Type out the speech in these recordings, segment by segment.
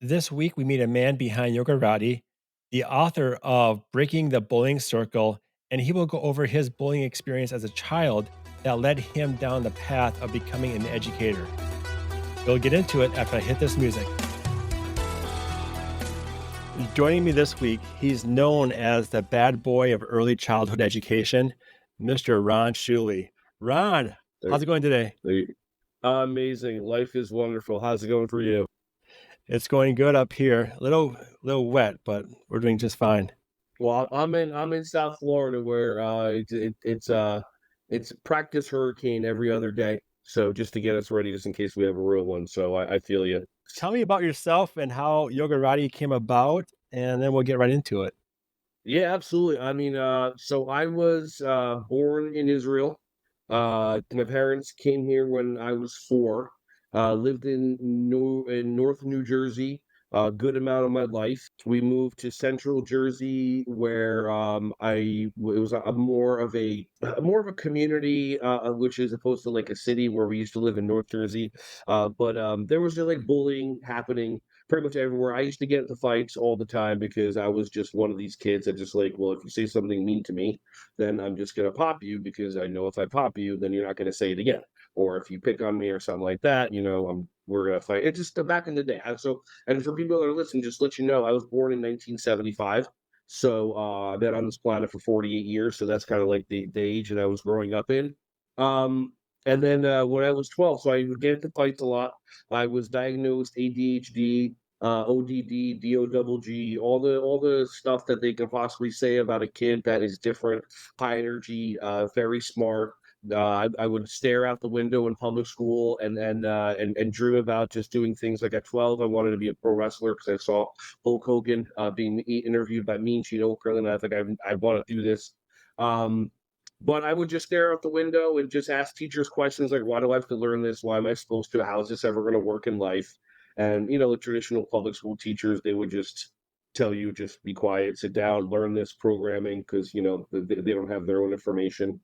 This week, we meet a man behind Yogarati, the author of Breaking the Bullying Circle, and he will go over his bullying experience as a child that led him down the path of becoming an educator. We'll get into it after I hit this music. Joining me this week, he's known as the bad boy of early childhood education, Mr. Ron Shuali. Ron, There, how's it going today? there, amazing. Life is wonderful. How's it going for you? It's going good up here. A little wet, but we're doing just fine. Well, I'm in South Florida where it's practice hurricane every other day. So just to get us ready, just in case we have a real one. So I feel you. Tell me about yourself and how Yogarati came about, and then we'll get right into it. Yeah, absolutely. I mean, so I was born in Israel. My parents came here when I was 4. Lived in North New Jersey a good amount of my life. We moved to Central Jersey, where it was more of a community, which is opposed to like a city where we used to live in North Jersey. But there was just like bullying happening pretty much everywhere. I used to get into fights all the time because I was just one of these kids that just like, well, if you say something mean to me, then I'm just gonna pop you because I know if I pop you, then you're not gonna say it again. Or if you pick on me or something like that, we're gonna fight. It's just back in the day. And for people that are listening, just let you know, I was born in 1975. So I've been on this planet for 48 years. So that's kind of like the age that I was growing up in. Um, and then when I was 12, so I would get into fights a lot. I was diagnosed ADHD, ODD, DOGG, all the stuff that they can possibly say about a kid that is different, high energy, very smart. I would stare out the window in public school and dream about just doing things. Like at 12, I wanted to be a pro wrestler because I saw Hulk Hogan being interviewed by Mean Gene Okerlund, and I think I want to do this. Um, but I would just stare out the window and just ask teachers questions like, why do I have to learn this? Why am I supposed to? How is this ever going to work in life? And, the traditional public school teachers, they would just tell you, just be quiet, sit down, learn this programming because, they don't have their own information.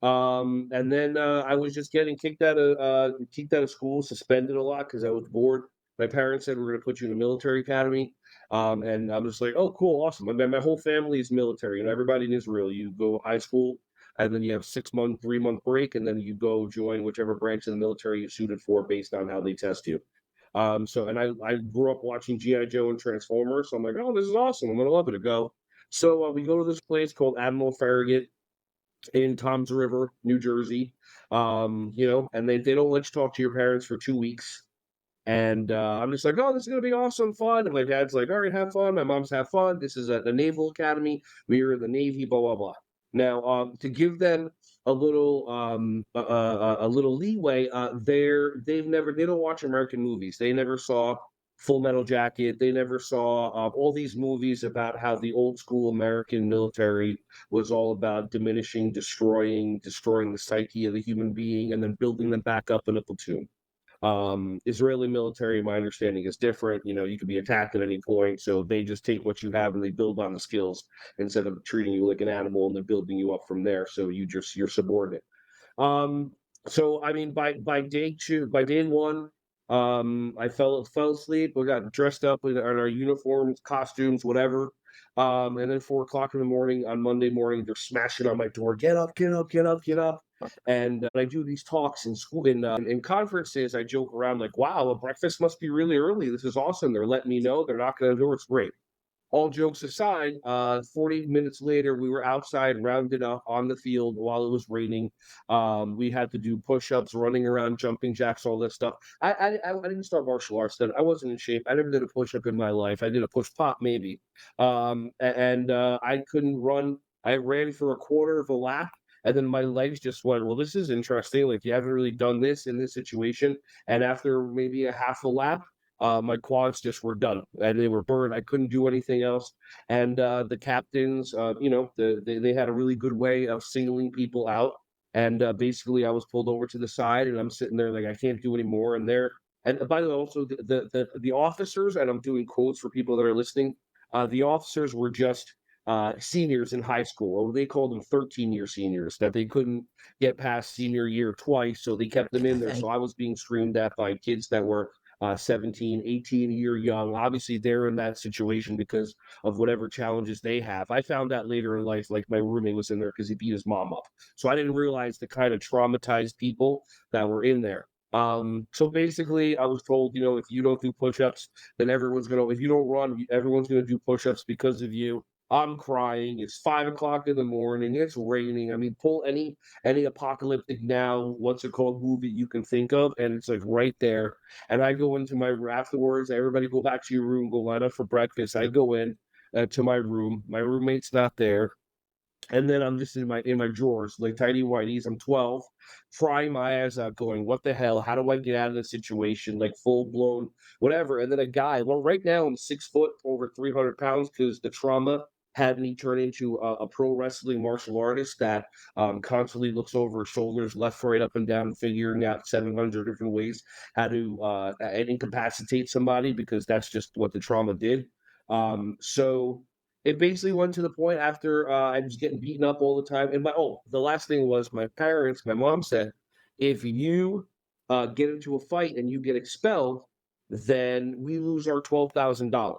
And then I was just getting kicked out of school, suspended a lot because I was bored. My parents said we're going to put you in a military academy, and I'm just like, oh, cool, awesome. I mean, my whole family is military, and everybody in Israel, you go high school, and then you have 6 month, 3 month break, and then you go join whichever branch of the military you're suited for based on how they test you. And I grew up watching GI Joe and Transformers, so I'm like, oh, this is awesome. I'm gonna love it to go. So we go to this place called Admiral Farragut in Tom's River, New Jersey. And they don't let you talk to your parents for 2 weeks. And I'm just like, oh, this is gonna be awesome, fun. And my dad's like, all right, have fun. My mom's have fun. This is at the Naval Academy. We are in the Navy, blah blah blah. Now, to give them a little leeway, they don't watch American movies. They never saw Full Metal Jacket. They never saw all these movies about how the old school American military was all about diminishing, destroying the psyche of the human being, and then building them back up in a platoon. Israeli military, my understanding, is different. You could be attacked at any point, so they just take what you have and they build on the skills instead of treating you like an animal and then building you up from there. So you're subordinate. Um, so I mean, by day one, I fell asleep. We got dressed up in our uniforms, costumes, whatever. And then 4 o'clock in the morning on Monday morning, they're smashing on my door. Get up, get up, get up, get up. And I do these talks in school, in conferences. I joke around like, "Wow, breakfast must be really early. This is awesome." They're letting me know they're knocking on the door. It's great. All jokes aside, 40 minutes later, we were outside rounded up on the field while it was raining. We had to do push-ups, running around, jumping jacks, all this stuff. I didn't start martial arts then. I wasn't in shape. I never did a push-up in my life. I did a push pop maybe, and I couldn't run. I ran for a quarter of a lap. And then my legs just went, well, this is interesting. Like, you haven't really done this in this situation. And after maybe a half a lap, my quads just were done and they were burned. I couldn't do anything else. And the captains, they had a really good way of singling people out. And basically, I was pulled over to the side, and I'm sitting there like I can't do anymore. And by the way, also the officers, and I'm doing quotes for people that are listening. The officers were just seniors in high school, or they called them 13-year seniors, that they couldn't get past senior year twice, so they kept them in there. So I was being screamed at by kids that were 17, 18 year young. Obviously, they're in that situation because of whatever challenges they have. I found out later in life, like my roommate was in there because he beat his mom up. So I didn't realize the kind of traumatized people that were in there. So basically, I was told, if you don't do push-ups, then if you don't run, everyone's gonna do push-ups because of you. I'm crying. It's 5 o'clock in the morning. It's raining. I mean, pull any apocalyptic now, what's it called, movie you can think of, and it's like right there. And I go into my afterwards. Everybody go back to your room. Go line up for breakfast. I go in to my room. My roommate's not there. And then I'm just in my drawers, like tidy whities. I'm 12, crying my eyes out, going, "What the hell? How do I get out of this situation?" Like full blown, whatever. And then a guy. Well, right now I'm 6 foot, over 300 pounds, because the trauma had me turn into a pro wrestling martial artist that constantly looks over his shoulders, left, right, up and down, figuring out 700 different ways how to incapacitate somebody, because that's just what the trauma did. So it basically went to the point after I was getting beaten up all the time. And the last thing was my mom said, if you get into a fight and you get expelled, then we lose our $12,000.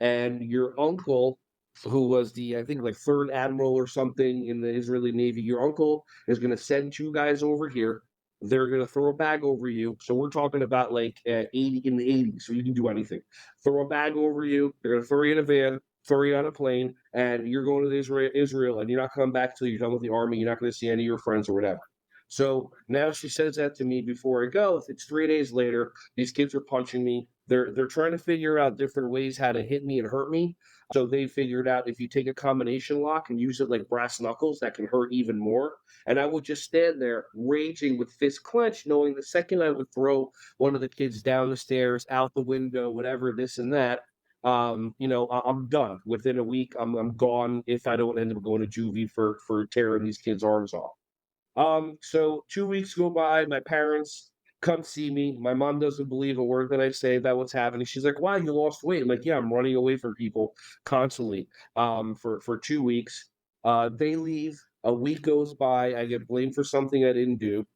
And your uncle, who was I think, like third admiral or something in the Israeli Navy, your uncle is going to send you guys over here. They're going to throw a bag over you. So we're talking about like 80 in the 80s, so you can do anything. Throw a bag over you. They're going to throw you in a van, throw you on a plane, and you're going to Israel, and you're not coming back till you're done with the army. You're not going to see any of your friends or whatever. So now she says that to me before I go. It's 3 days later. These kids are punching me. They're trying to figure out different ways how to hit me and hurt me. So they figured out if you take a combination lock and use it like brass knuckles, that can hurt even more. And I would just stand there raging with fists clenched, knowing the second I would throw one of the kids down the stairs, out the window, whatever, this and that, I'm done. Within a week, I'm gone if I don't end up going to juvie for tearing these kids' arms off. So 2 weeks go by, my parents come see me. My mom doesn't believe a word that I say about what's happening. She's like, "Why, you lost weight?" I'm like, "Yeah, I'm running away from people constantly." For 2 weeks. They leave. A week goes by. I get blamed for something I didn't do.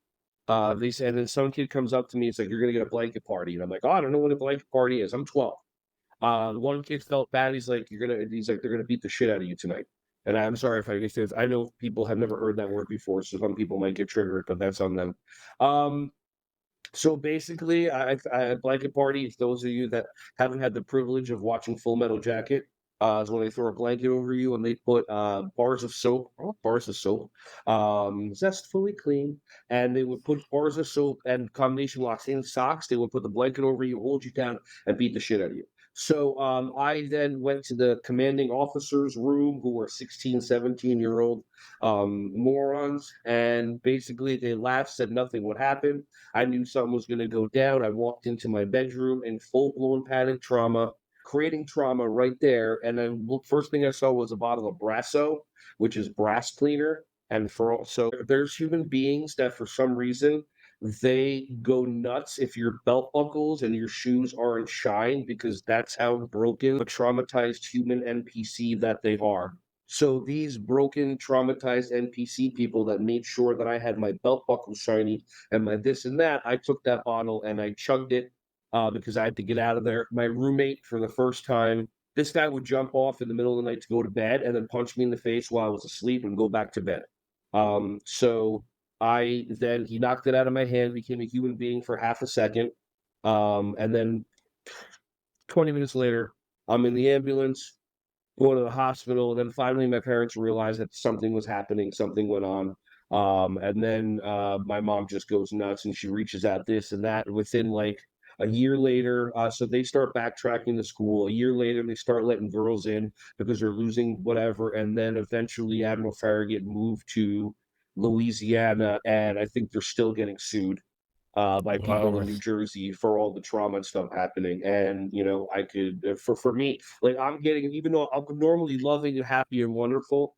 They said, and then some kid comes up to me. It's like, "You're gonna get a blanket party," and I'm like, "Oh, I don't know what a blanket party is. I'm 12." One kid felt bad. He's like, "They're gonna beat the shit out of you tonight." And I'm sorry if I know people have never heard that word before, so some people might get triggered, but that's on them. Um, so basically, I blanket parties. Those of you that haven't had the privilege of watching Full Metal Jacket, is when they throw a blanket over you and they put bars of soap, zestfully clean, and they would put bars of soap and combination locks in socks. They would put the blanket over you, hold you down, and beat the shit out of you. So I then went to the commanding officer's room, who were 16, 17-year-old morons, and basically they laughed, said nothing would happen. I knew something was going to go down. I walked into my bedroom in full blown panic trauma, creating trauma right there. And then first thing I saw was a bottle of Brasso, which is brass cleaner. And so there's human beings that for some reason they go nuts if your belt buckles and your shoes aren't shined, because that's how broken a traumatized human NPC that they are. So these broken, traumatized NPC people that made sure that I had my belt buckle shiny and my this and that, I took that bottle and I chugged it because I had to get out of there. My roommate, for the first time, this guy would jump off in the middle of the night to go to bed and then punch me in the face while I was asleep and go back to bed. So he knocked it out of my hand, became a human being for half a second. And then 20 minutes later, I'm in the ambulance, going to the hospital. And then finally, my parents realized that something was happening, something went on. And then my mom just goes nuts and she reaches out this and that. And within like a year later, so they start backtracking the school. A year later, they start letting girls in because they're losing whatever. And then eventually, Admiral Farragut moved to Louisiana, and I think they're still getting sued by people Wow. in New Jersey for all the trauma and stuff happening. And I could, for me, like I'm getting, even though I'm normally loving and happy and wonderful,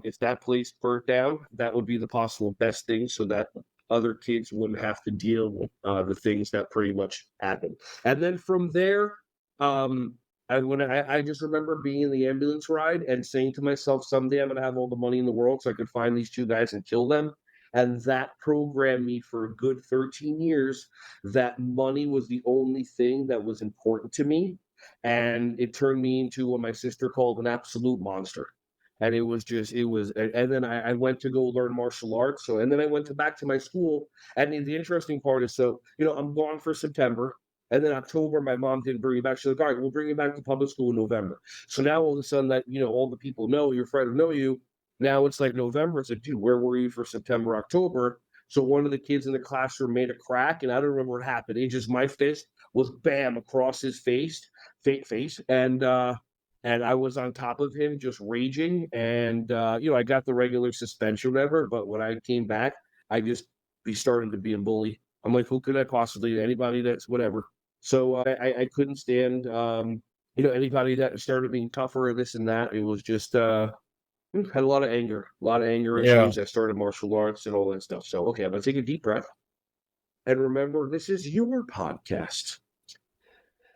if that place burnt down, that would be the possible best thing, so that other kids wouldn't have to deal with the things that pretty much happened. And then from there, I just remember being in the ambulance ride and saying to myself, someday I'm gonna have all the money in the world so I could find these two guys and kill them. And that programmed me for a good 13 years that money was the only thing that was important to me. And it turned me into what my sister called an absolute monster. And it was just, it was, and then I went to go learn martial arts. So, and then I went to back to my school. And the interesting part is, so, I'm gone for September. And then October, my mom didn't bring me back. She's like, all right, we'll bring you back to public school in November. So now all of a sudden that, all the people know, your friends know you. Now it's like November. It's like, dude, where were you for September, October? So one of the kids in the classroom made a crack, and I don't remember what happened. It just my fist was bam across his face, and I was on top of him just raging, and I got the regular suspension, whatever. But when I came back, I just he started to be a bully. I'm like, who could I possibly anybody that's whatever. So I couldn't stand anybody that started being tougher or this and that. It was just had a lot of anger Yeah. issues. I started martial arts and all that stuff. So okay, I'm gonna take a deep breath and remember this is your podcast.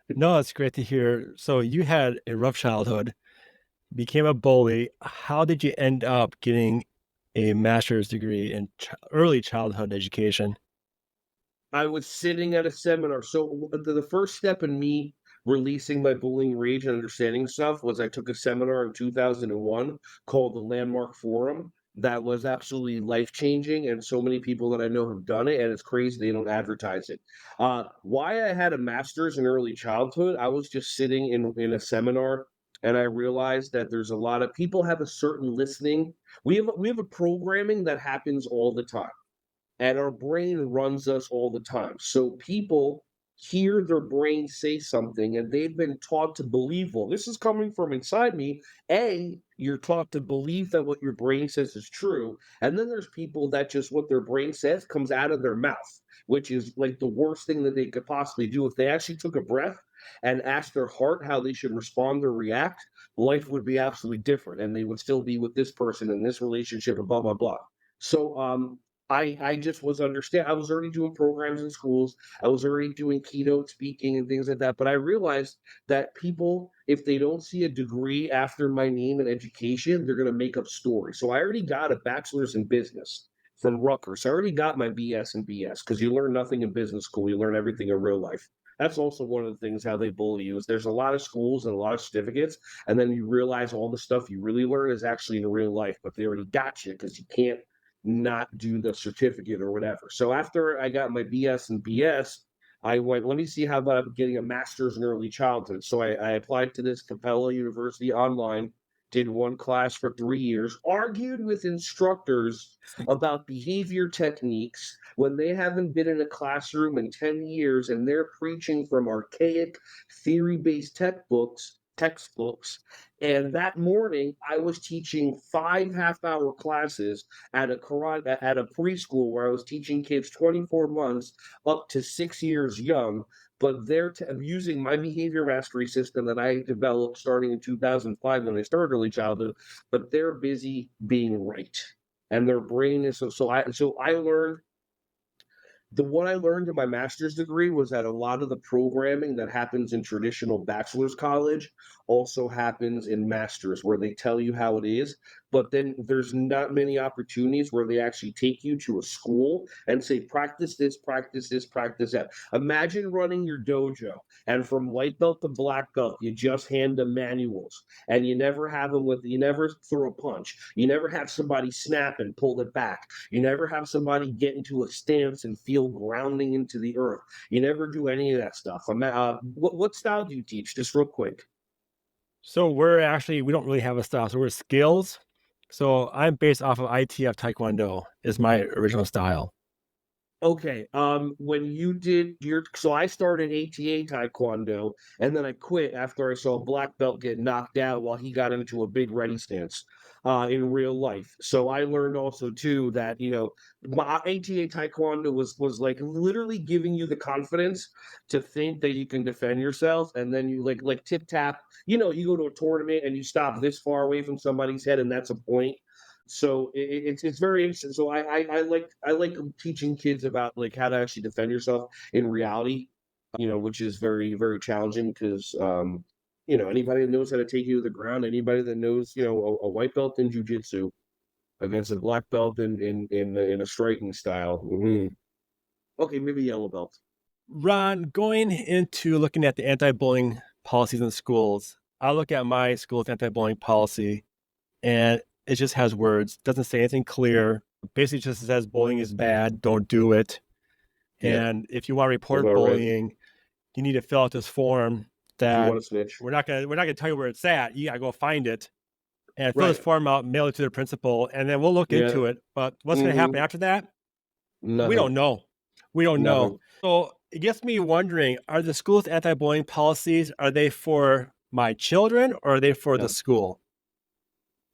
No, it's great to hear. So you had a rough childhood, became a bully. How did you end up getting a master's degree in early childhood education? I was sitting at a seminar. So the first step in me releasing my bullying rage and understanding stuff was I took a seminar in 2001 called the Landmark Forum. That was absolutely life changing, and so many people that I know have done it, and it's crazy they don't advertise it. Why I had a master's in early childhood, I was just sitting in a seminar, and I realized that there's a lot of people have a certain listening. We have a programming that happens all the time and our brain runs us all the time. So people hear their brain say something and they've been taught to believe, well, this is coming from inside me. You're taught to believe that what your brain says is true. And then there's people that just what their brain says comes out of their mouth, which is like the worst thing that they could possibly do. If they actually took a breath and asked their heart how they should respond or react, life would be absolutely different and they would still be with this person in this relationship and blah, blah, blah. So I just was I was already doing programs in schools. I was already doing keynote speaking and things like that. But I realized that people, if they don't see a degree after my name in education, they're gonna make up stories. So I already got a bachelor's in business from Rutgers. I already got my BS in BS because you learn nothing in business school. You learn everything in real life. That's also one of the things how they bully you is there's a lot of schools and a lot of certificates, and then you realize all the stuff you really learn is actually in real life, but they already got you because you can't not do the certificate or whatever. So after I got my BS and BS, I went, let me see how about getting a master's in early childhood. So I applied to this Capella University online, did one class for 3 years, argued with instructors about behavior techniques when they haven't been in a classroom in 10 years and they're preaching from archaic theory-based textbooks. And that morning, I was teaching 5 half-hour classes at a preschool where I was teaching kids 24 months up to 6 years young. But using my behavior mastery system that I developed starting in 2005 when I started early childhood. But they're busy being right, and their brain is so I learned what I learned in my master's degree was that a lot of the programming that happens in traditional bachelor's college also happens in master's, where they tell you how it is. But then there's not many opportunities where they actually take you to a school and say, practice this, practice this, practice that. Imagine running your dojo, and from white belt to black belt, you just hand them manuals, and you never throw a punch. You never have somebody snap and pull it back. You never have somebody get into a stance and feel grounding into the earth. You never do any of that stuff. What style do you teach? Just real quick. So we don't really have a style. So we're skills. So I'm based off of ITF Taekwondo is my original style. Okay. When you did so I started ATA Taekwondo, and then I quit after I saw a black belt get knocked out while he got into a big ready stance, in real life. So I learned also too that my ATA Taekwondo was like literally giving you the confidence to think that you can defend yourself, and then you like tip tap. You go to a tournament and you stop this far away from somebody's head, and that's a point. So it's very interesting. So I like teaching kids about like how to actually defend yourself in reality, which is very very challenging because anybody that knows how to take you to the ground, anybody that knows a white belt in jujitsu, against a black belt in a striking style. Mhm. Okay, maybe yellow belt. Ron, going into looking at the anti-bullying policies in schools, I look at my school's anti-bullying policy and it just has words, doesn't say anything clear. Basically just says bullying is bad, don't do it. Yeah, And if you want to that's report all right. bullying, you need to fill out this form If you that want to snitch, we're not gonna tell you where it's at. You gotta go find it and fill this right? form out, mail it to the principal, and then we'll look Yeah. into it. But what's gonna happen Hmm. after that? We Nothing. don't know. We don't know. Nothing. So it gets me wondering, are the school's anti-bullying policies, are they for my children or are they for the No. school?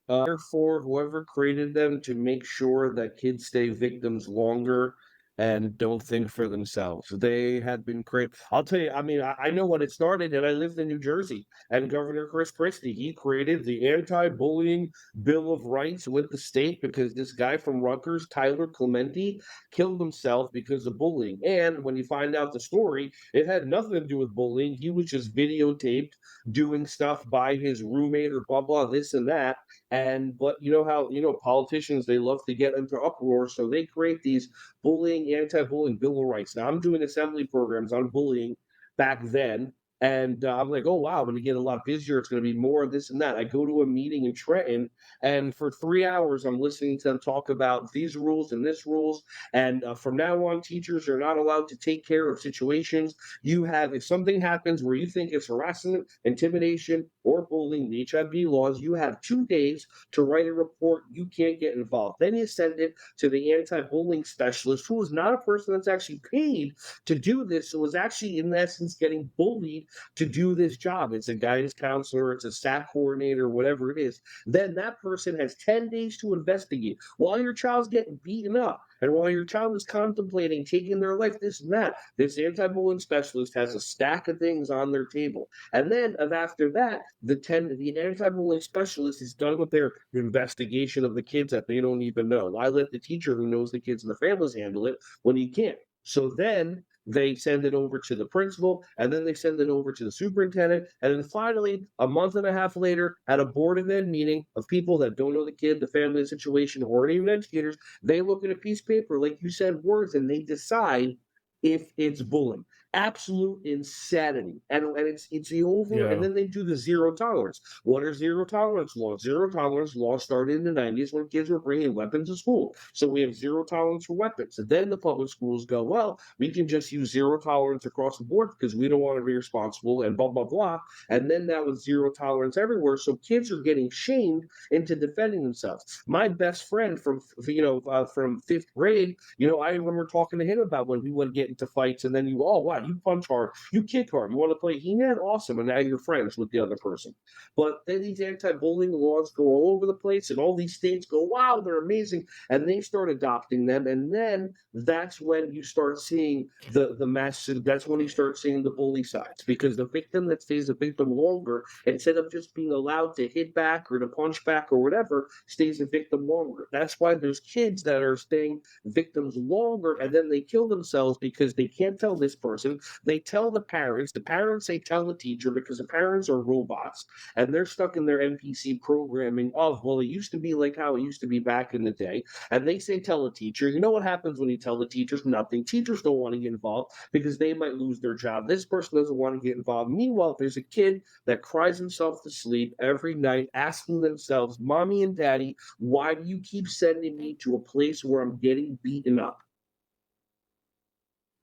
Therefore, whoever created them to make sure that kids stay victims longer and don't think for themselves. They had been created. I'll tell you, I mean, I know when it started, and I lived in New Jersey, and Governor Chris Christie, he created the anti-bullying Bill of Rights with the state because this guy from Rutgers, Tyler Clementi, killed himself because of bullying. And when you find out the story, it had nothing to do with bullying. He was just videotaped doing stuff by his roommate or blah blah this and that, and but you know how politicians, they love to get into uproar, so they create these anti-bullying bill of rights. Now I'm doing assembly programs on bullying back then, and I'm like, oh wow, I'm going to get a lot busier. It's going to be more of this and that. I go to a meeting in Trenton, and for 3 hours I'm listening to them talk about these rules and this rules, and from now on, teachers are not allowed to take care of situations. You have, if something happens where you think it's harassment, intimidation, or bullying, the HIV laws, you have 2 days to write a report. You can't get involved. Then you send it to the anti-bullying specialist, who is not a person that's actually paid to do this. So is actually, in essence, getting bullied to do this job. It's a guidance counselor, it's a staff coordinator, whatever it is. Then that person has 10 days to investigate while your child's getting beaten up. And while your child is contemplating taking their life, this and that, this anti-bullying specialist has a stack of things on their table. And then after that, the anti-bullying specialist is done with their investigation of the kids that they don't even know. I let the teacher who knows the kids and the families handle it when he can't. So then they send it over to the principal, and then they send it over to the superintendent, and then finally, a month and a half later, at a board of ed meeting of people that don't know the kid, the family, the situation, or even educators, they look at a piece of paper, like you said, words, and they decide if it's bullying. Absolute insanity. And it's the over, and Yeah. then they do the zero tolerance. What are zero tolerance laws? Zero tolerance laws started in the 90s when kids were bringing weapons to school. So we have zero tolerance for weapons. And then the public schools go, well, we can just use zero tolerance across the board because we don't want to be responsible and blah, blah, blah. And then that was zero tolerance everywhere. So kids are getting shamed into defending themselves. My best friend from fifth grade, I remember talking to him about when we would get into fights, and then oh wow, you punch hard, you kick hard, you want to play He-Man, awesome, and now you're friends with the other person. But then these anti-bullying laws go all over the place, and all these states go, wow, they're amazing, and they start adopting them, and then that's when you start seeing the massive. That's when you start seeing the bully sides, because the victim that stays a victim longer, instead of just being allowed to hit back or to punch back or whatever, stays a victim longer. That's why there's kids that are staying victims longer, and then they kill themselves because they can't tell this person. They tell the parents. The parents, they tell the teacher, because the parents are robots and they're stuck in their NPC programming of, well, it used to be like how it used to be back in the day. And they say, tell a teacher. You know what happens when you tell the teachers? Nothing. Teachers don't want to get involved because they might lose their job. This person doesn't want to get involved. Meanwhile, if there's a kid that cries himself to sleep every night asking themselves, mommy and daddy, why do you keep sending me to a place where I'm getting beaten up?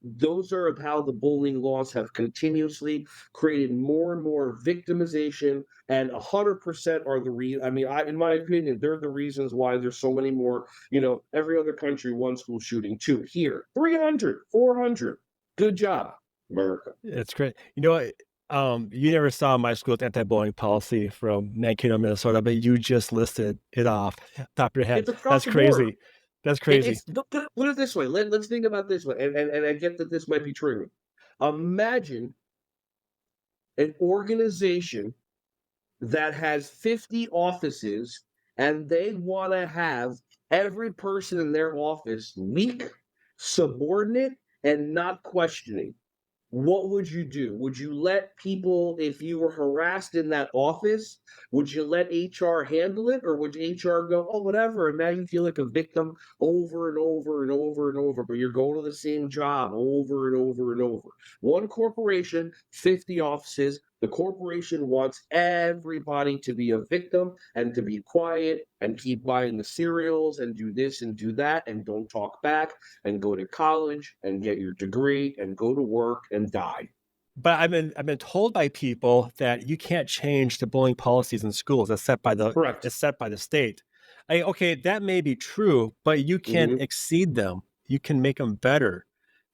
Those are how the bullying laws have continuously created more and more victimization, and 100% are the reason. I mean, in my opinion, they're the reasons why there's so many more. Every other country, one school shooting, two here, 300, 400. Good job, America. It's great. You know what? You never saw my school's anti-bullying policy from Mankato, Minnesota, but you just listed it off top of your head. It's across That's the board. crazy. That's It, crazy. it's put it this way. Let's think about this one, and I get that this might be triggering. Imagine an organization that has 50 offices, and they want to have every person in their office weak, subordinate, and not questioning. what would you do? Would you let people, if you were harassed in that office, would you let HR handle it, or would HR go, oh, whatever? And now you feel like a victim over and over and over and over, but you're going to the same job over and over and over. One corporation, 50 offices. The corporation wants everybody to be a victim and to be quiet and keep buying the cereals and do this and do that and don't talk back and go to college and get your degree and go to work and die. But I've been told by people that you can't change the bullying policies in schools. Correct. It's set by the state. Okay, that may be true, but you can Mhm. exceed them. You can make them better.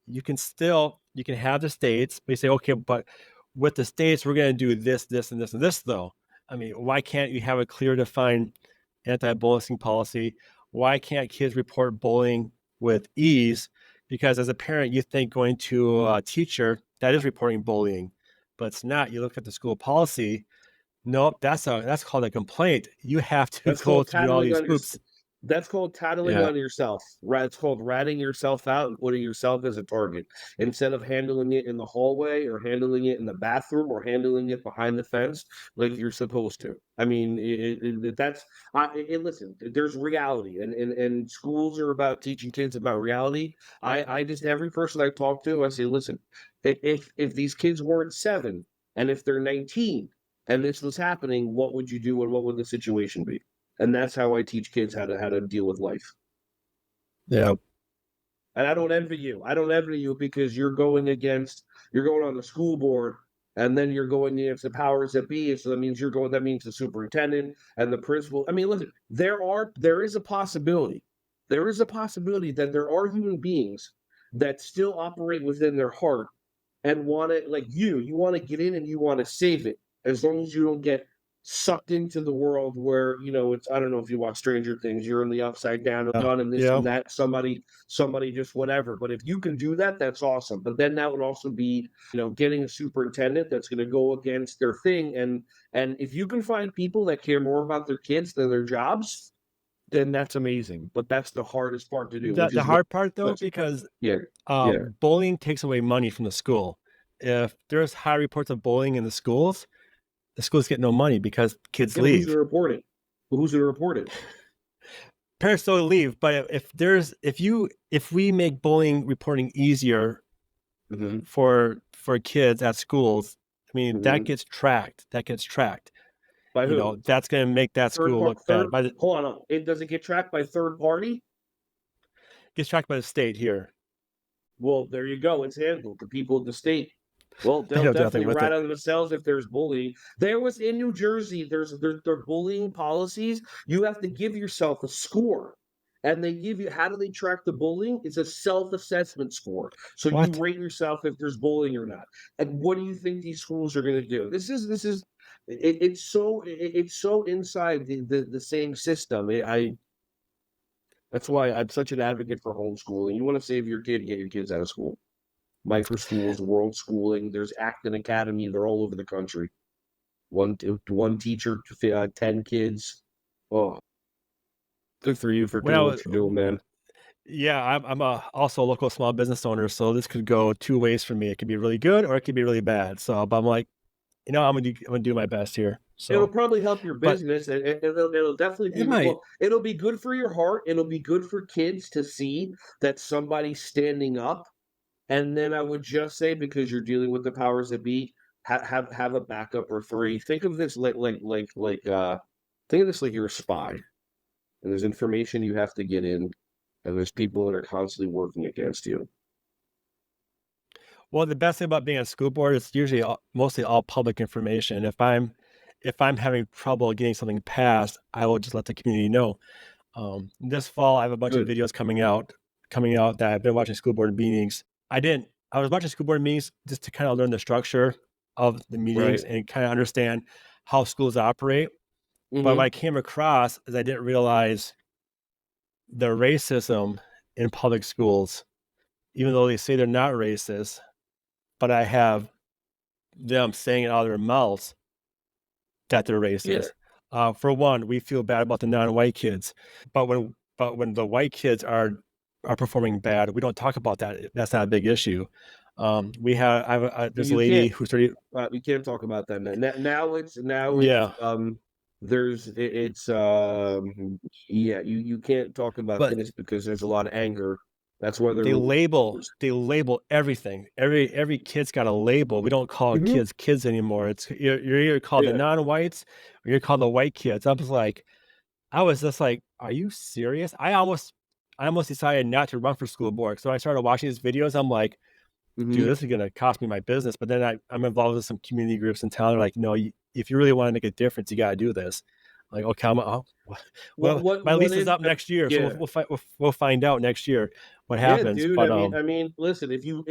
You can have the states, but you say, okay, but with the states, we're going to do this, this, and this, and this, though. I mean, why can't you have a clear, defined anti-bullying policy? Why can't kids report bullying with ease? Because as a parent, you think going to a teacher that is reporting bullying, but it's not. You look at the school policy. Nope, that's called a complaint. You have to That's go called through all tattling these on your hoops. that's called tattling Yeah, on yourself. Right, it's called ratting yourself out and putting yourself as a target. Instead of handling it in the hallway or handling it in the bathroom or handling it behind the fence like you're supposed to. I mean, that's listen, there's reality and schools are about teaching kids about reality. I just every person I talk to, I say, listen, if these kids weren't 7 and if they're 19 and this was happening, what would you do and what would the situation be? And that's how I teach kids how to deal with life. yeah. And I don't envy you. I don't envy you because you're going on the school board and then you're going against the powers that be. So that means the superintendent and the principal. I mean, listen, there is a possibility. There is a possibility that there are human beings that still operate within their heart and want to like you want to get in and you want to save it as long as you don't get sucked into the world where it's I don't know if you watch Stranger Things, you're in the upside down Yeah, done and this yeah. and that, somebody just whatever. But if you can do that, that's awesome. But then that would also be getting a superintendent that's going to go against their thing. And if you can find people that care more about their kids than their jobs, then that's amazing. But that's the hardest part to do, The which the is what hard part though, because yeah, yeah. bullying takes away money from the school. If there's high reports of bullying in the schools get no money because kids Yeah, but who's leave. gonna report it? Who's gonna report it? Parents don't leave, but if we make bullying reporting easier Mhm, for kids at schools, I mean that mhm. gets tracked. That gets tracked. By who? That's going to make that Third school part look bad. third hold on, it does it get tracked by third party? Gets tracked by the state here. Well, there you go, it's handled, the people of the state. Well, They they'll don't do nothing definitely with rat it. on themselves if there's bullying. There was in New Jersey, there bullying policies, you have to give yourself a score. And they give you how do they track the bullying? It's a self-assessment score. So you What? rate yourself if there's bullying or not. And what do you think these schools are gonna do? This is it's so inside the same system. That's why I'm such an advocate for homeschooling. You want to save your kid, get your kids out of school. Micro schools, world schooling. There's Acton Academy. They're all over the country. One teacher, 10 kids. Oh, good for you for When I doing was what you're doing, man. Yeah, also a local small business owner, so this could go two ways for me. It could be really good or it could be really bad. So, but I'm like, I'm gonna do my best here. It'll So, probably help your but business, and it'll definitely it be might. well. It'll be good for your heart. It'll be good for kids to see that somebody's standing up. And then I would just say, because you're dealing with the powers that be, have a backup or three. Think of this think of this like you're a spy, and there's information you have to get in, and there's people that are constantly working against you. Well, the best thing about being a school board is usually mostly all public information. If I'm having trouble getting something passed, I will just let the community know. This fall, I have a bunch of Good, videos coming out that I've been watching school board meetings. I was watching school board meetings just to kind of learn the structure of the meetings right? and kind of understand how schools operate. But what Mm-hmm. I came across is I didn't realize the racism in public schools, even though they say they're not racist, but I have them saying it out of their mouths that they're Yeah, racist. For one, we feel bad about the non-white kids, but when the white kids are performing bad, we don't talk about that. That's not a big issue. We have I have there's a You lady can't who's already we can't talk about that now. yeah, There's it's yeah, you can't talk about but this because there's a lot of anger. That's why they're releasing numbers. they label everything. Every kid's got a label. We don't call Mhm. kids kids anymore. It's you're either called the Yeah. non-whites or you're called the white kids. I was just like, "Are you serious?" I almost decided not to run for school board. So I started watching these videos. I'm like, "Dude, Mhm. this is gonna cost me my business." But then I'm involved with some community groups in town. They're like, "No, if you really want to make a difference, you got to do this." I'm like, okay, well, my What lease is is up next year, so yeah. we'll find out next year what Yeah, happens. dude. But I mean, listen. If you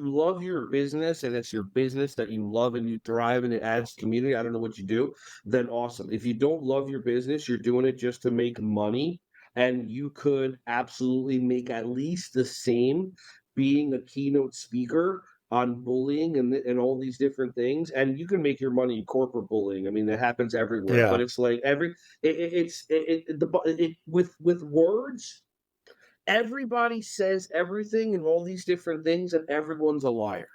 love your business and it's your business that you love and you thrive and it adds community, I don't know what you do, then awesome. If you don't love your business, you're doing it just to make money, and you could absolutely make at least the same being a keynote speaker on bullying and all these different things, and you can make your money in corporate bullying. I mean, that happens everywhere. But yeah, it's like with words everybody says everything and all these different things, and everyone's a liar.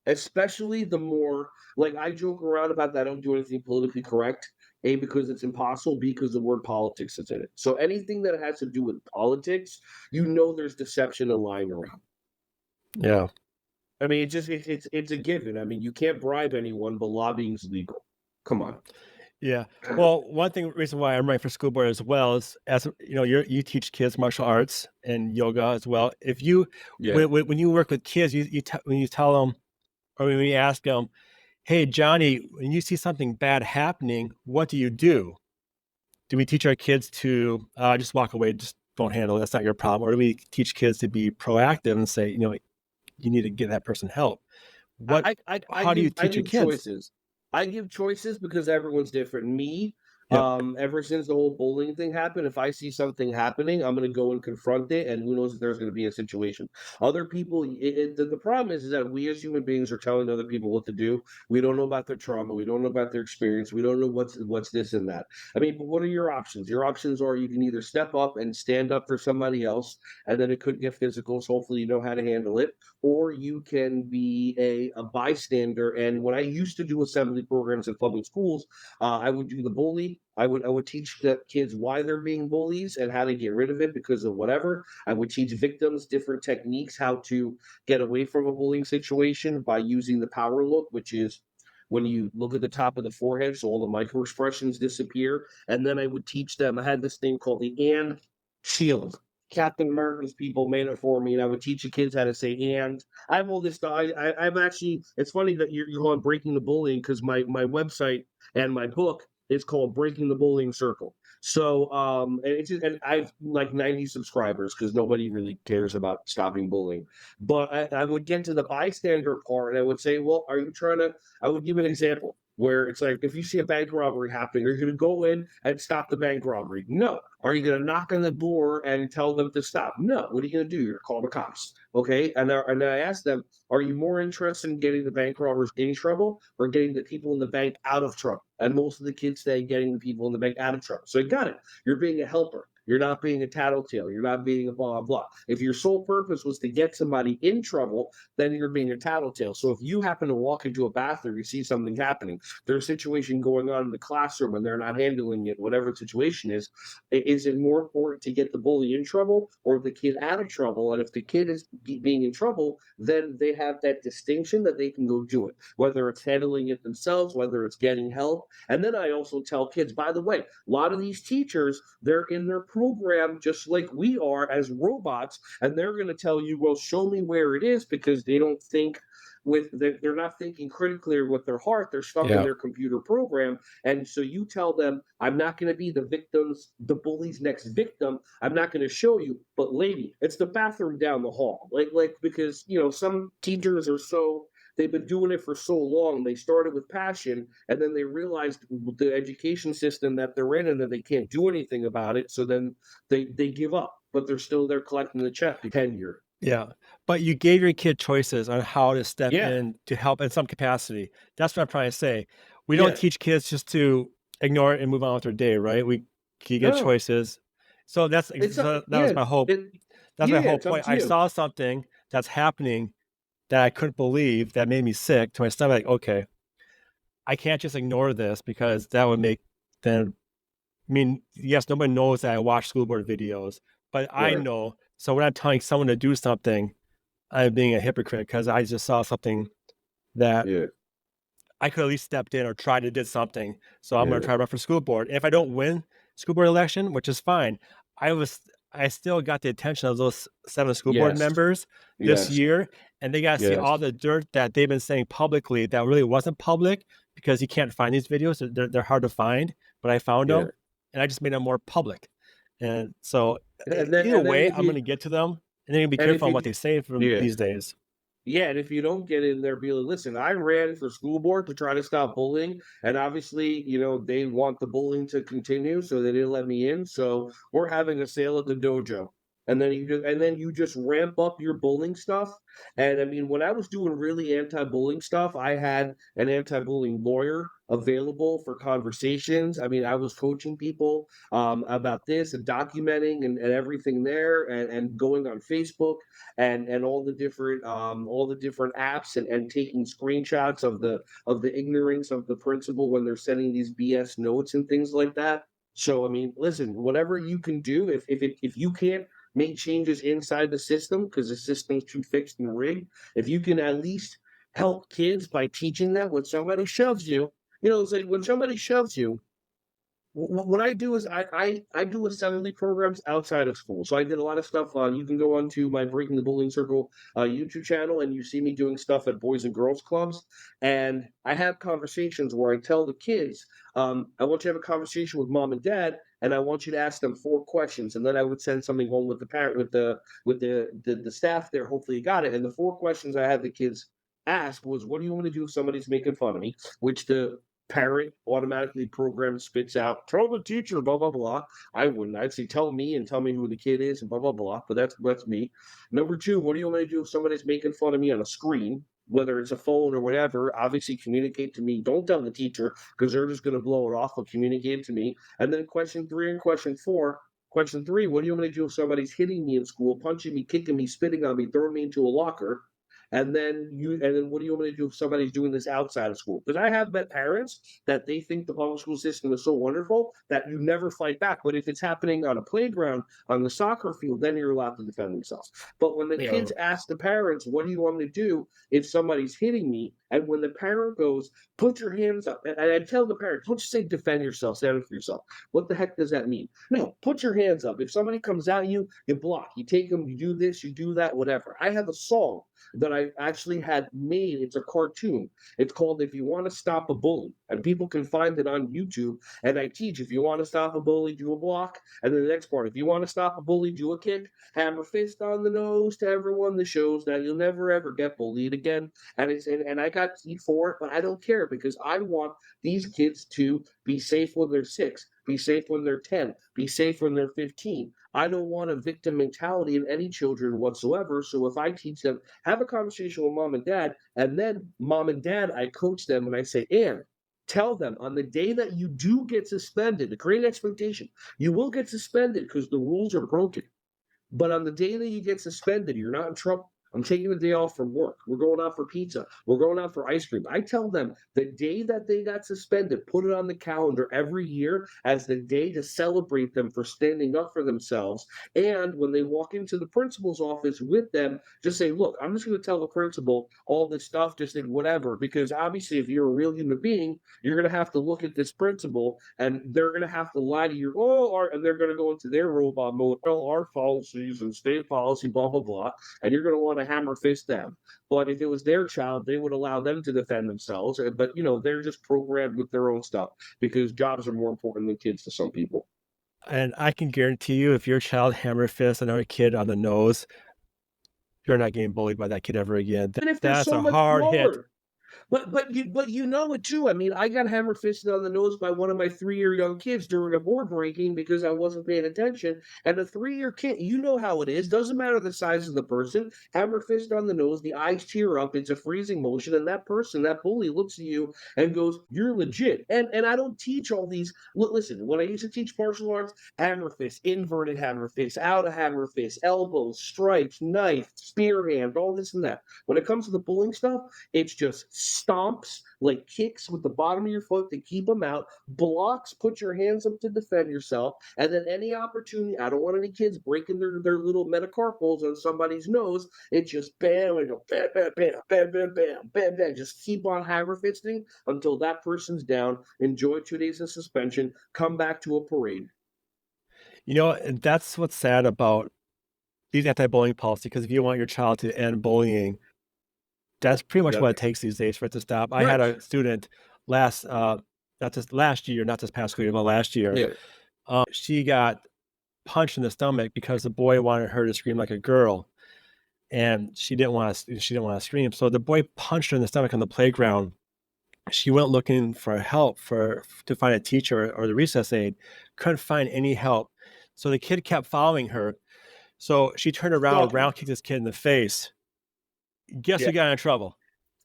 Especially the more like I joke around about that I don't do anything politically correct. A because it's impossible. B because the word politics is in it. So anything that has to do with politics, you know there's deception and lying around. yeah. I mean, it's a given. I mean, you can't bribe anyone, but lobbying's legal. Come on. Yeah. Well, one reason why I'm running for school board as well is as you know, you teach kids martial arts and yoga as well. If you Yeah. when you work with kids, when you tell them or when you ask them, "Hey, Johnny, when you see something bad happening, what do you do?" Do we teach our kids to just walk away, just don't handle it, that's not your problem, or do we teach kids to be proactive and say, you need to get that person help? What? How do you I teach your give kids? choices. I give choices because everyone's different. Me, Yep. ever since the whole bullying thing happened, if I see something happening, I'm gonna go and confront it, and who knows if there's gonna be a situation. Other people, the problem is that we as human beings are telling other people what to do. We don't know about their trauma. We don't know about their experience. We don't know what's this and that. I mean, but what are your options? Your options are you can either step up and stand up for somebody else, and then it could get physical. So hopefully you know how to handle it, or you can be a bystander. And when I used to do assembly programs in public schools, I would do the bully. I would teach the kids why they're being bullies and how to get rid of it because of whatever. I would teach victims different techniques how to get away from a bullying situation by using the power look, which is when you look at the top of the forehead, so all the micro expressions disappear. And then I would teach them. I had this thing called the and shield. Captain America's people made it for me, and I would teach the kids how to say "and." I have all this stuff. I'm actually. It's funny that you're calling breaking the bullying because my website and my book is called Breaking the Bullying Circle. So and it's just, and I've like 90 subscribers because nobody really cares about stopping bullying. But I would get to the bystander part, and I would say, "Well, are you trying to?" I would give an example where it's like if you see a bank robbery happening, are you going to go in and stop the bank robbery? No. Are you going to knock on the door and tell them to stop? No. What are you going to do? You're going to call the cops. Okay. And I asked them, are you more interested in getting the bank robbers in trouble or getting the people in the bank out of trouble? And most of the kids say getting the people in the bank out of trouble. So you got it. You're being a helper. You're not being a tattletale. You're not being a blah, blah. If your sole purpose was to get somebody in trouble, then you're being a tattletale. So if you happen to walk into a bathroom, you see something happening, there's a situation going on in the classroom and they're not handling it, whatever the situation is it more important to get the bully in trouble or the kid out of trouble? And if the kid is being in trouble, then they have that distinction that they can go do it, whether it's handling it themselves, whether it's getting help. And then I also tell kids, by the way, a lot of these teachers, they're in their program just like we are as robots, and they're going to tell you, well, show me where it is because they don't think they're not thinking critically or with their heart. They're stuck in Yeah. their computer program, and so you tell them, I'm not going to be the bully's next victim. I'm not going to show you, but lady, it's the bathroom down the hall. Because some teachers are so they've been doing it for so long. They started with passion, and then they realized the education system that they're in, and that they can't do anything about it. So then they give up, but they're still there collecting the check, tenure. Yeah, but you gave your kid choices on how to step Yeah, in to help in some capacity. That's what I'm trying to say. We don't yeah. teach kids just to ignore it and move on with their day, right? You get No, choices. So it's so that was yeah, my hope. it, That's my yeah. whole It's up point. to I you. saw something that's happening that I couldn't believe that made me sick to my stomach. Like, okay, I can't just ignore this because that would make then I mean, yes, nobody knows that I watch school board videos, but I Right. know. So when I'm telling someone to do something, I'm being a hypocrite because I just saw something that Yeah. I could at least stepped in or tried to did something. So I'm gonna Yeah. try to run for school board. And if I don't win school board election, which is fine, I was I still got the attention of those 7 school board Yes. members this Yes. year, and they gotta see all Yes. the dirt that they've been saying publicly that really wasn't public because you can't find these videos. They're hard to find, but I found Yeah. them, and I just made them more public. And so And then either and then way, if I'm you gonna get to them, and then be and if careful on you what they say from yeah. these days. Yeah, and if you don't get in there, be like, listen, I ran for school board to try to stop bullying, and obviously, they want the bullying to continue, so they didn't let me in. So we're having a sale at the dojo, and then you just ramp up your bullying stuff. And I mean, when I was doing really anti-bullying stuff, I had an anti-bullying lawyer available for conversations. I mean, I was coaching people about this and documenting and everything there, and going on Facebook and all the different apps and taking screenshots of the ignorance of the principal when they're sending these BS notes and things like that. So I mean, listen, whatever you can do, if you can't make changes inside the system because the system's too fixed and rigged, if you can at least help kids by teaching them when somebody shoves you, it's like when somebody shoves you, what I do is I do assembly programs outside of school. So I did a lot of stuff. You can go onto my Breaking the Bullying Circle YouTube channel, and you see me doing stuff at Boys and Girls Clubs. And I have conversations where I tell the kids, I want you to have a conversation with mom and dad, and I want you to ask them 4 questions. And then I would send something home with the parent, with the staff there. Hopefully, you got it. And the 4 questions I had the kids ask was, "What do you want to do if somebody's making fun of me?" Which the parent automatically program spits out, tell the teacher, blah, blah, blah. I wouldn't. I'd say, tell me and tell me who the kid is and blah, blah, blah. But that's me. Number two, what do you want me to do if somebody's making fun of me on a screen, whether it's a phone or whatever? Obviously, communicate to me. Don't tell the teacher because they're just going to blow it off, but communicate to me. And then question three and question four. Question three, what do you want me to do if somebody's hitting me in school, punching me, kicking me, spitting on me, throwing me into a locker? And then what do you want me to do if somebody's doing this outside of school? Because I have met parents that they think the public school system is so wonderful that you never fight back. But if it's happening on a playground, on the soccer field, then you're allowed to defend themselves. But when the Yeah. kids ask the parents, what do you want me to do if somebody's hitting me? And when the parent goes, put your hands up, and I tell the parent, don't just say defend yourself, stand up for yourself. What the heck does that mean? No, put your hands up. If somebody comes at you, you block, you take them, you do this, you do that, whatever. I have a song that I actually had made. It's a cartoon. It's called If You Want to Stop a Bully. And people can find it on YouTube. And I teach if you want to stop a bully, do a block. And then the next part, if you want to stop a bully, do a kick. Hammer fist on the nose to everyone that shows that you'll never ever get bullied again. And I got heat for it, but I don't care because I want these kids to be safe when they're 6, be safe when they're 10, be safe when they're 15. I don't want a victim mentality in any children whatsoever. So if I teach them, have a conversation with mom and dad, and then mom and dad, I coach them and I say, and tell them on the day that you do get suspended, to create an expectation, you will get suspended because the rules are broken. But on the day that you get suspended, you're not in trouble. I'm taking the day off from work. We're going out for pizza. We're going out for ice cream. I tell them the day that they got suspended, put it on the calendar every year as the day to celebrate them for standing up for themselves. And when they walk into the principal's office with them, just say, look, I'm just going to tell the principal all this stuff, just in whatever. Because obviously, if you're a real human being, you're going to have to look at this principal and they're going to have to lie to you. And they're going to go into their robot mode. Oh, our policies and state policy, blah, blah, blah. And you're going to want to hammer fist them. But if it was their child, they would allow them to defend themselves. But, they're just programmed with their own stuff because jobs are more important than kids to some people. And I can guarantee you, if your child hammer fists another kid on the nose, you're not getting bullied by that kid ever again. And if they're That's so a much hard hit. smaller. But you know it too. I mean, I got hammer fisted on the nose by one of my 3-year young kids during a board breaking because I wasn't paying attention. And a 3-year kid, you know how it is. Doesn't matter the size of the person. Hammer fist on the nose, the eyes tear up. It's a freezing motion, and that person, that bully, looks at you and goes, "You're legit." And I don't teach all these. Listen, when I used to teach martial arts, hammer fist, inverted hammer fist, out of hammer fist, elbows, stripes, knife, spear hand, all this and that. When it comes to the bullying stuff, it's just stomps, like kicks with the bottom of your foot to keep them out, blocks, put your hands up to defend yourself, and then any opportunity, I don't want any kids breaking their little metacarpals on somebody's nose. It's just bam, and go bam, bam, bam, bam, bam, bam, bam, bam. Just keep on hammer fisting until that person's down. Enjoy 2 days of suspension. Come back to a parade. And that's what's sad about these anti-bullying policies. Because if you want your child to end bullying, that's pretty much Yeah. what it takes these days for it to stop. I had Right. a student last, not this last year, not this past school year, but last year. Yeah. She got punched in the stomach because the boy wanted her to scream like a girl, and she didn't want to. She didn't want to scream, so the boy punched her in the stomach on the playground. She went looking for help to find a teacher or the recess aide. Couldn't find any help, so the kid kept following her. So she turned around, Stalking. round kicked this kid in the face. Guess Yeah. who got in trouble?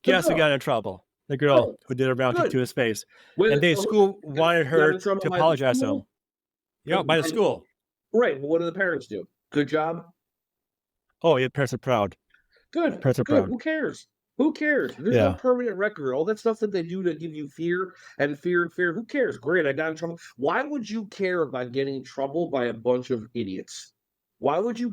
The Guess who girl. got in trouble? The girl Good. who did a round kick Good. to his face. With And the school got wanted got her in trouble to by the apologize to him. school? Yeah, by the By the school. right, well, what do the parents do? Good job? Oh, yeah, parents are proud. Good, Parents are good. proud. Who cares? Who cares? There's no Yeah. permanent record. All that stuff that they do to give you fear and fear and fear. Who cares? Great, I got in trouble. Why would you care about getting in trouble by a bunch of idiots? Why would you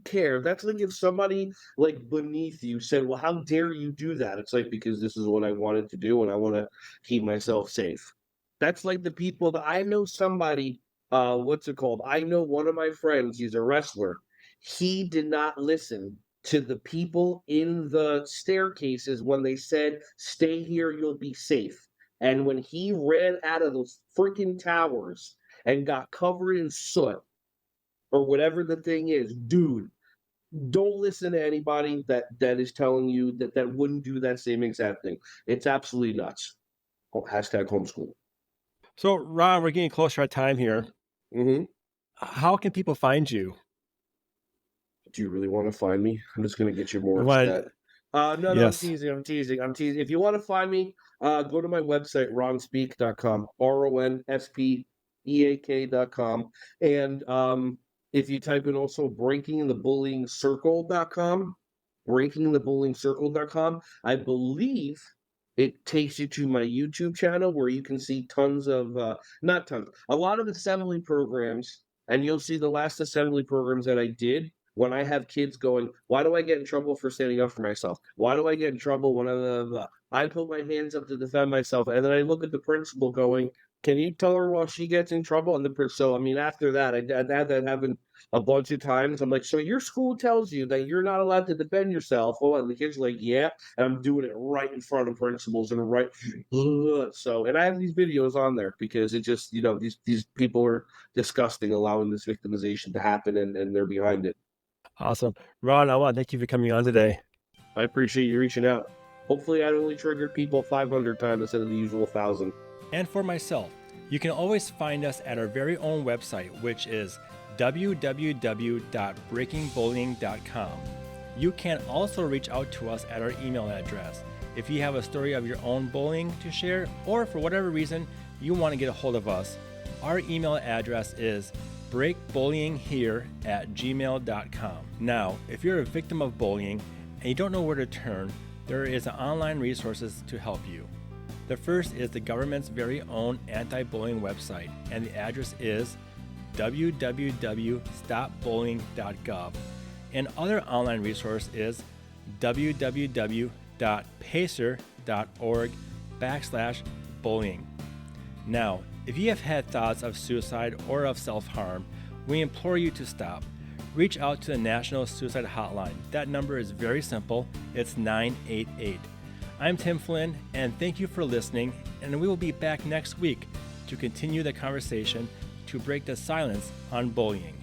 care? That's like if somebody like beneath you said, "Well, how dare you do that?" It's like because this is what I wanted to do and I want to keep myself safe. That's like the people that I know somebody, what's it called? I know one of my friends, he's a wrestler. He did not listen to the people in the staircases when they said, "Stay here, you'll be safe." And when he ran out of those freaking towers and got covered in soot or whatever the thing is, dude, don't listen to anybody that is telling you that wouldn't do that same exact thing. It's absolutely nuts. Oh, hashtag homeschool. So, Ron, we're getting closer to time here. Mhm. How can people find you? Do you really want to find me? I'm just gonna get you more We want, upset. No, I'm yes. teasing. I'm teasing. I'm teasing. If you want to find me, go to my website, ronspeak.com, RONSPEAK.com. And if you type in also breakingthebullyingcircle.com, I believe it takes you to my YouTube channel where you can see tons of, not tons, a lot of assembly programs. And you'll see the last assembly programs that I did when I have kids going, "Why do I get in trouble for standing up for myself? Why do I get in trouble when I put my hands up to defend myself?" And then I look at the principal going, "Can you tell her while she gets in trouble?" And so I mean, after that, I had that happen a bunch of times. I'm like, "So your school tells you that you're not allowed to defend yourself?" Oh, and the kids are like, "Yeah," and I'm doing it right in front of principals and right. So, and I have these videos on there because it just, these people are disgusting, allowing this victimization to happen, and they're behind it. Awesome. Ron, I want to thank you for coming on today. I appreciate you reaching out. Hopefully, I only triggered people 500 times instead of the usual 1,000. And for myself, you can always find us at our very own website, which is www.breakingbullying.com. You can also reach out to us at our email address. If you have a story of your own bullying to share, or for whatever reason you want to get a hold of us, our email address is breakbullyinghere@gmail.com. Now, if you're a victim of bullying and you don't know where to turn, there is online resources to help you. The first is the government's very own anti-bullying website, and the address is www.stopbullying.gov. And other online resource is www.pacer.org/bullying. Now, if you have had thoughts of suicide or of self-harm, we implore you to stop. Reach out to the National Suicide Hotline. That number is very simple. It's 988. I'm Tim Flynn, and thank you for listening, and we will be back next week to continue the conversation to break the silence on bullying.